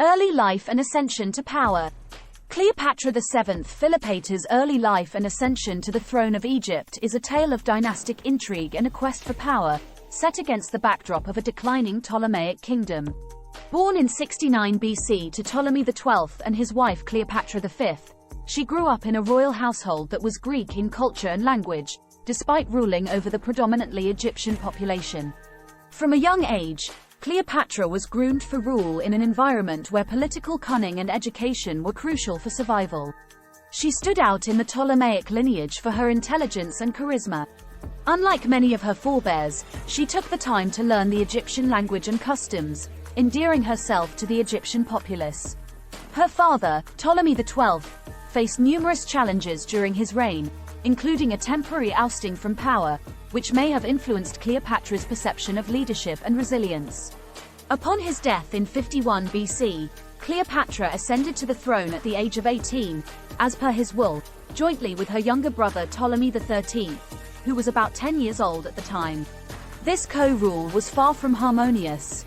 Early life and ascension to power. Cleopatra VII Philopator's early life and ascension to the throne of Egypt is a tale of dynastic intrigue and a quest for power, set against the backdrop of a declining Ptolemaic kingdom. Born in 69 BC to Ptolemy XII and his wife Cleopatra V, she grew up in a royal household that was Greek in culture and language, despite ruling over the predominantly Egyptian population. From a young age, Cleopatra was groomed for rule in an environment where political cunning and education were crucial for survival. She stood out in the Ptolemaic lineage for her intelligence and charisma. Unlike many of her forebears, she took the time to learn the Egyptian language and customs, endearing herself to the Egyptian populace. Her father, Ptolemy XII, faced numerous challenges during his reign, including a temporary ousting from power, which may have influenced Cleopatra's perception of leadership and resilience. Upon his death in 51 BC, Cleopatra ascended to the throne at the age of 18, as per his will, jointly with her younger brother Ptolemy XIII, who was about 10 years old at the time. This co-rule was far from harmonious.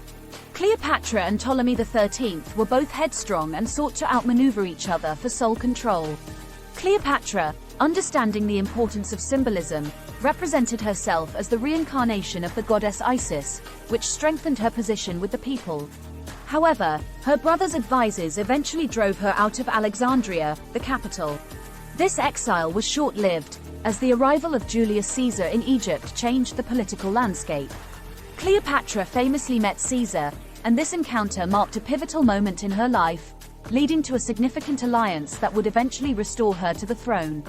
Cleopatra and Ptolemy XIII were both headstrong and sought to outmaneuver each other for sole control. Cleopatra, understanding the importance of symbolism, represented herself as the reincarnation of the goddess Isis, which strengthened her position with the people. However, her brother's advisors eventually drove her out of Alexandria, the capital. This exile was short-lived, as the arrival of Julius Caesar in Egypt changed the political landscape. Cleopatra famously met Caesar, and this encounter marked a pivotal moment in her life, leading to a significant alliance that would eventually restore her to the throne.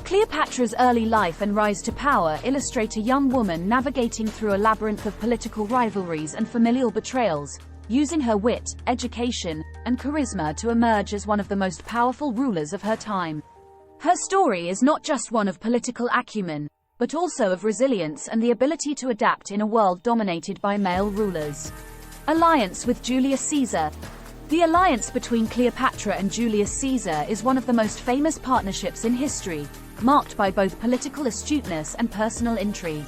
Cleopatra's early life and rise to power illustrate a young woman navigating through a labyrinth of political rivalries and familial betrayals, using her wit, education, and charisma to emerge as one of the most powerful rulers of her time. Her story is not just one of political acumen, but also of resilience and the ability to adapt in a world dominated by male rulers. Alliance with Julius Caesar. The alliance between Cleopatra and Julius Caesar is one of the most famous partnerships in history, marked by both political astuteness and personal intrigue.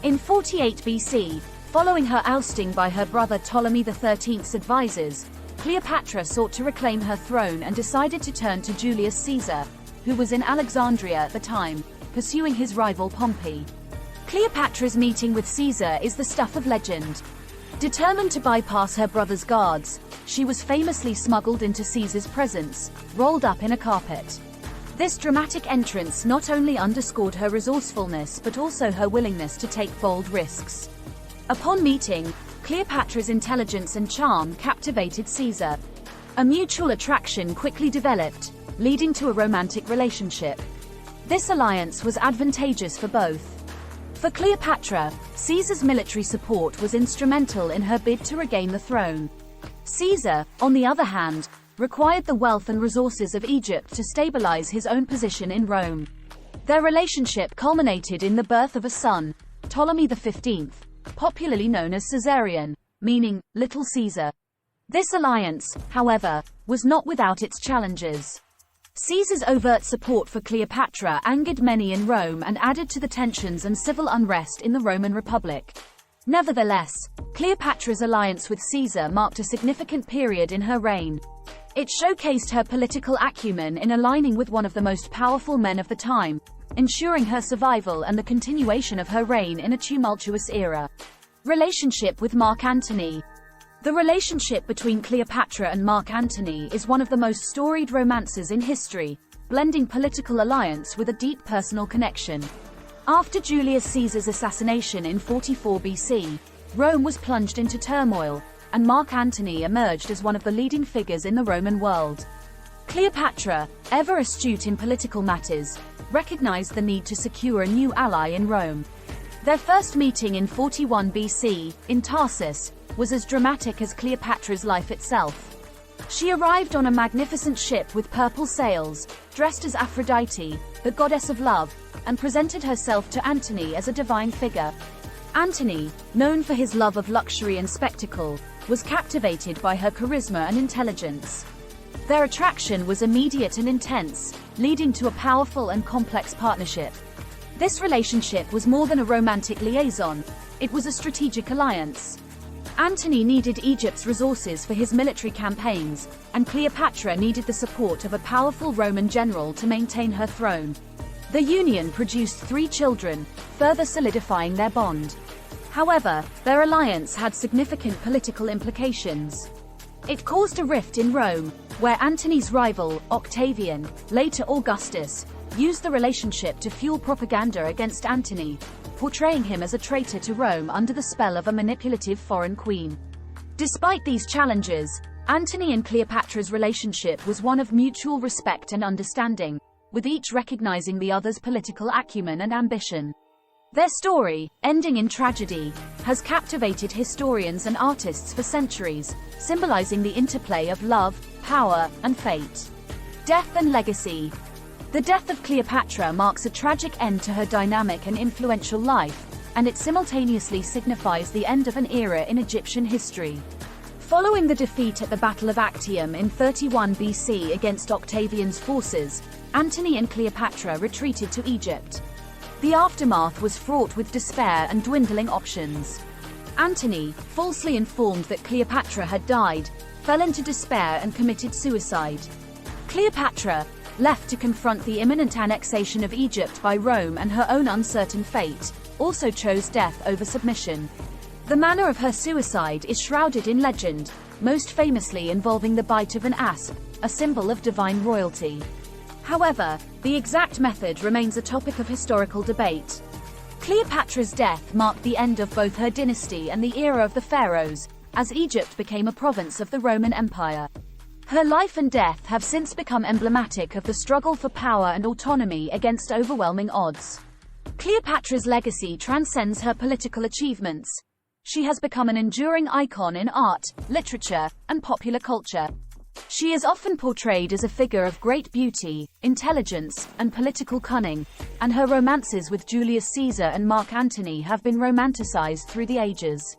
In 48 BC, following her ousting by her brother Ptolemy XIII's advisors, Cleopatra sought to reclaim her throne and decided to turn to Julius Caesar, who was in Alexandria at the time, pursuing his rival Pompey. Cleopatra's meeting with Caesar is the stuff of legend. Determined to bypass her brother's guards, she was famously smuggled into Caesar's presence, rolled up in a carpet. This dramatic entrance not only underscored her resourcefulness but also her willingness to take bold risks. Upon meeting, Cleopatra's intelligence and charm captivated Caesar. A mutual attraction quickly developed, leading to a romantic relationship. This alliance was advantageous for both. For Cleopatra, Caesar's military support was instrumental in her bid to regain the throne. Caesar, on the other hand, required the wealth and resources of Egypt to stabilize his own position in Rome. Their relationship culminated in the birth of a son, Ptolemy XV, popularly known as Caesarion, meaning Little Caesar. This alliance, however, was not without its challenges. Caesar's overt support for Cleopatra angered many in Rome and added to the tensions and civil unrest in the Roman Republic. Nevertheless, Cleopatra's alliance with Caesar marked a significant period in her reign. It showcased her political acumen in aligning with one of the most powerful men of the time, ensuring her survival and the continuation of her reign in a tumultuous era. Relationship with Mark Antony. The relationship between Cleopatra and Mark Antony is one of the most storied romances in history, blending political alliance with a deep personal connection. After Julius Caesar's assassination in 44 BC, Rome was plunged into turmoil, and Mark Antony emerged as one of the leading figures in the Roman world. Cleopatra, ever astute in political matters, recognized the need to secure a new ally in Rome. Their first meeting in 41 BC, in Tarsus, was as dramatic as Cleopatra's life itself. She arrived on a magnificent ship with purple sails, dressed as Aphrodite, the goddess of love, and presented herself to Antony as a divine figure. Antony, known for his love of luxury and spectacle, was captivated by her charisma and intelligence. Their attraction was immediate and intense, leading to a powerful and complex partnership. This relationship was more than a romantic liaison, it was a strategic alliance. Antony needed Egypt's resources for his military campaigns, and Cleopatra needed the support of a powerful Roman general to maintain her throne. The union produced 3 children, further solidifying their bond. However, their alliance had significant political implications. It caused a rift in Rome, where Antony's rival, Octavian, later Augustus, used the relationship to fuel propaganda against Antony, portraying him as a traitor to Rome under the spell of a manipulative foreign queen. Despite these challenges, Antony and Cleopatra's relationship was one of mutual respect and understanding, with each recognizing the other's political acumen and ambition. Their story, ending in tragedy, has captivated historians and artists for centuries, symbolizing the interplay of love, power, and fate. Death and legacy. The death of Cleopatra marks a tragic end to her dynamic and influential life, and it simultaneously signifies the end of an era in Egyptian history. Following the defeat at the Battle of Actium in 31 BC against Octavian's forces, Antony and Cleopatra retreated to Egypt. The aftermath was fraught with despair and dwindling options. Antony, falsely informed that Cleopatra had died, fell into despair and committed suicide. Cleopatra, left to confront the imminent annexation of Egypt by Rome and her own uncertain fate, also chose death over submission. The manner of her suicide is shrouded in legend, most famously involving the bite of an asp, a symbol of divine royalty. However, the exact method remains a topic of historical debate. Cleopatra's death marked the end of both her dynasty and the era of the pharaohs, as Egypt became a province of the Roman Empire. Her life and death have since become emblematic of the struggle for power and autonomy against overwhelming odds. Cleopatra's legacy transcends her political achievements. She has become an enduring icon in art, literature, and popular culture. She is often portrayed as a figure of great beauty, intelligence, and political cunning, and her romances with Julius Caesar and Mark Antony have been romanticized through the ages.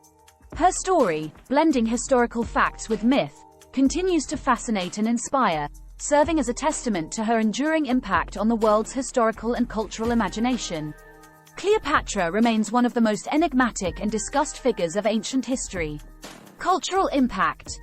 Her story, blending historical facts with myth, continues to fascinate and inspire, serving as a testament to her enduring impact on the world's historical and cultural imagination. Cleopatra remains one of the most enigmatic and discussed figures of ancient history. Cultural impact.